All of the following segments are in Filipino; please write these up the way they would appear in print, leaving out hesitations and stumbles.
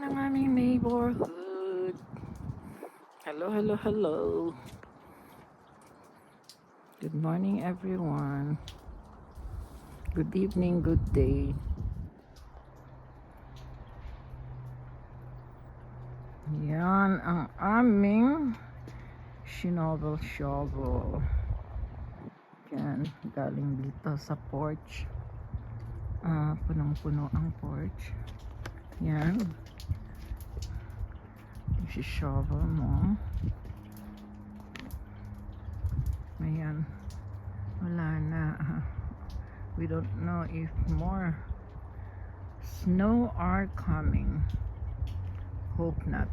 Yan ang aming neighborhood. Hello, hello, hello. Good morning, everyone. Good evening, good day. Yan ang aming shovel. Yan, galing dito sa porch. Punong-puno ang porch. Yan. I-shovel mo. Ayan. Wala na. We don't know if more snow are coming. Hope not.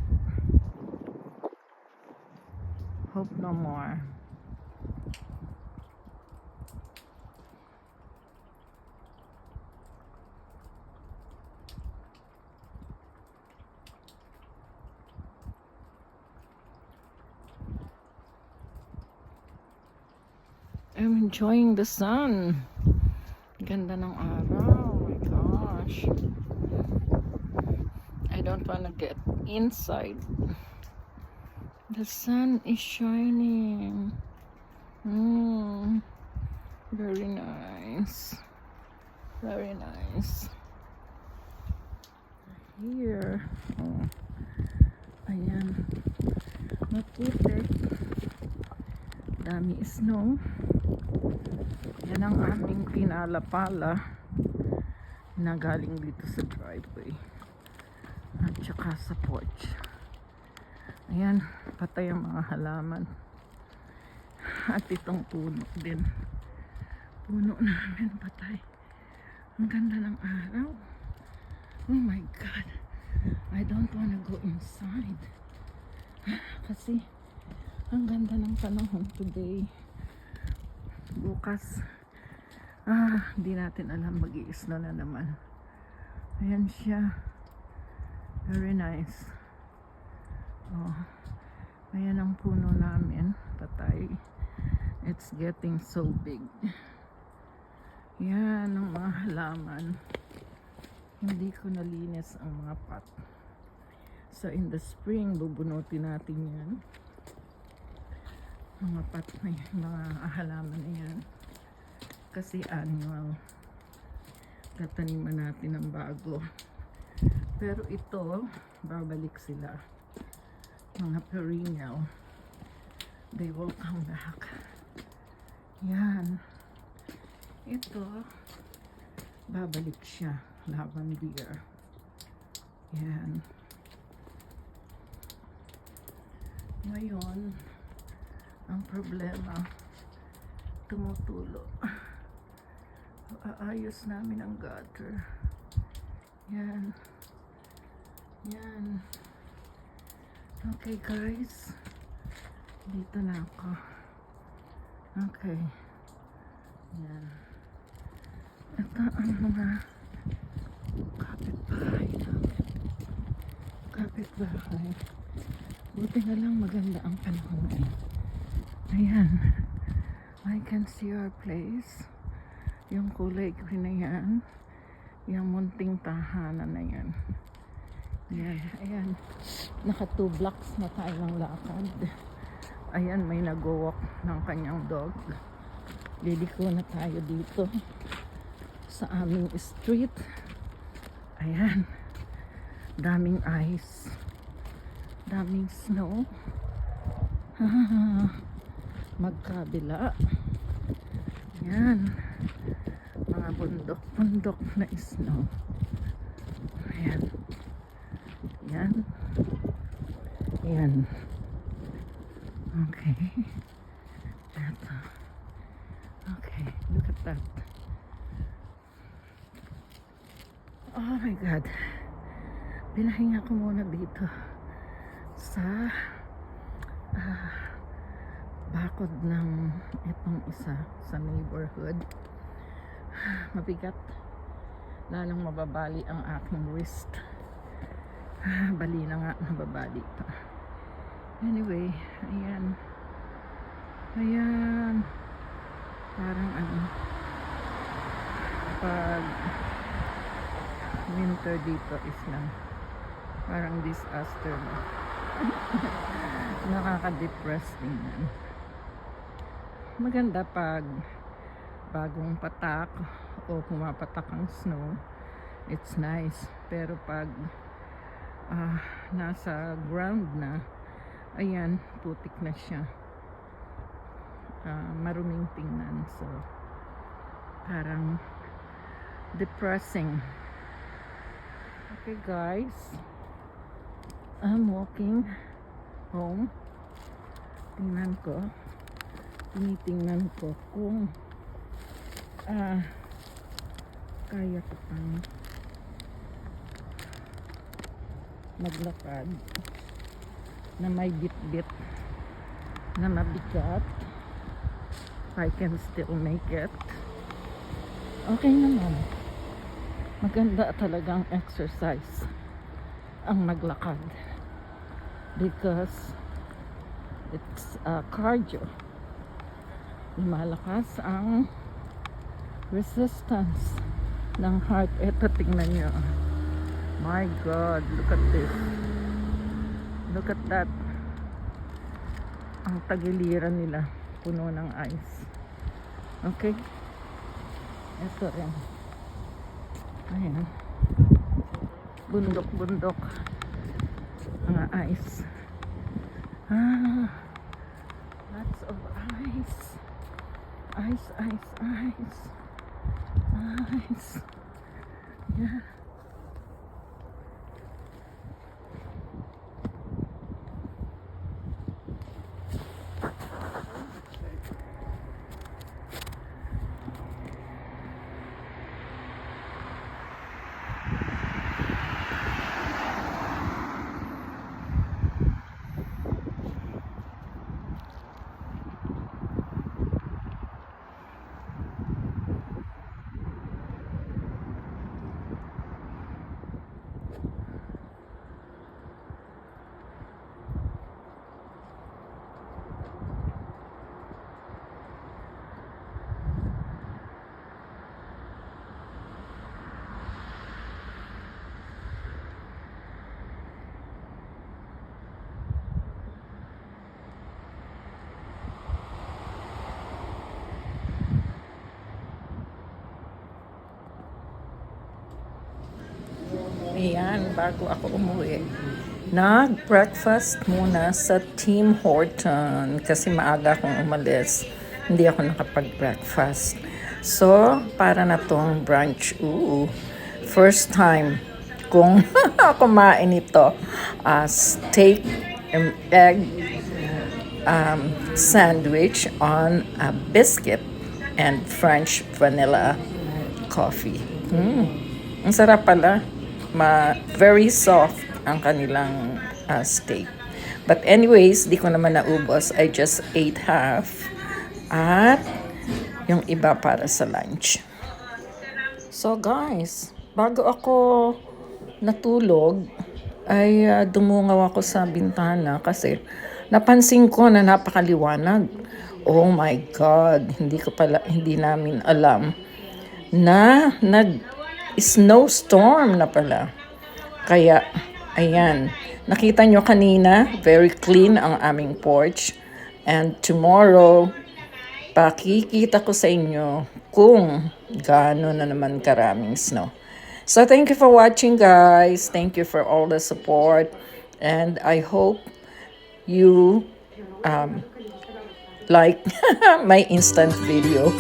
Hope no more. I'm enjoying the sun. Ganda ng araw. Oh my gosh. I don't wanna get inside. The sun is shining. Very nice. Very nice. Here. Oh. Ayan. Maputik. Dami snow. Yan ang aming pinala-pala na galing dito sa driveway at saka sa porch. Ayan, patay ang mga halaman at itong puno din, puno namin patay. Ang ganda ng araw. Oh my god, I don't wanna go inside kasi ang ganda ng panahon today. Bukas hindi natin alam, mag-i-snow na naman. Ayan siya, very nice. Oh, ayan ang puno namin, patay. It's getting so big. Yan ang mga halaman. Hindi ko nalinis ang mga pot, so in the spring bubunutin natin yan, mga pot na yan, mga halaman na yan, kasi annual tataniman natin ng bago. Pero ito babalik sila, mga perennial, they will come back. Yan, ito babalik siya, lavender. Yan. Ngayon ang problema, tumutulo. Aayos namin ang gutter. Yan. Yan. Okay guys, dito na ako. Okay. Yan. Ito ang mga kapitbahay namin. Kapitbahay. Buti na lang maganda ang panahon ngayon. Ayan. I can see our place. Yung kulay green na yan. Yung munting tahanan na yan. Ayan. Ayan. Naka 2 blocks na tayo ng lakad. Ayan, may nag-walk ng kanyang dog. Liliko na tayo dito sa aming street. Ayan. Daming ice. Daming snow. Magkabila. Yan. Mga bundok-bundok na snow. Ayan. Yan. Yan. Okay. Eto. Okay. Look at that. Oh my God. Pinahinga ko muna dito sa bakod ng itong isa sa neighborhood. Mabigat, lalong mababali ang aking wrist. Bali na nga, mababali pa. Anyway, ayan. Ayan, parang ano, pag winter dito is lang Parang disaster na. Nakaka-depress tingnan. Maganda pag bagong patak o pumapatak ang snow, it's nice. Pero pag nasa ground na, ayan, putik na siya. Maruming tingnan, so parang depressing. Okay guys, I'm walking home. Tinitingnan ko kung kaya ko pang maglakad na may bit-bit na mabigat. I can still make it. Okay naman. Maganda talagang exercise ang maglakad because it's cardio. Lumalakas ang resistance ng heart. Eto, tingnan nyo. My God, look at this. Look at that. Ang tagiliran nila, puno ng ice. Okay? Ito rin. Ayan. Bundok-bundok. Mga ice. Lots of ice. Ice. Yeah. Ayan, bago ako umuwi, nag-breakfast muna sa Tim Horton kasi maaga akong umalis. Hindi ako nakapag-breakfast. So, para na tong brunch. First time kung kumain ito. Steak and egg sandwich on a biscuit and French vanilla coffee. Ang sarap pala. Very soft ang kanilang steak. But anyways, di ko naman naubos. I just ate half. At yung iba para sa lunch. So guys, bago ako natulog, ay dumungaw ako sa bintana kasi napansin ko na napakaliwanag. Oh my God, hindi namin alam na snowstorm na pala. Kaya, ayan. Nakita nyo kanina, very clean ang aming porch. And tomorrow, pakikita ko sa inyo kung gaano na naman karaming snow. So, thank you for watching, guys. Thank you for all the support. And I hope you like my instant video.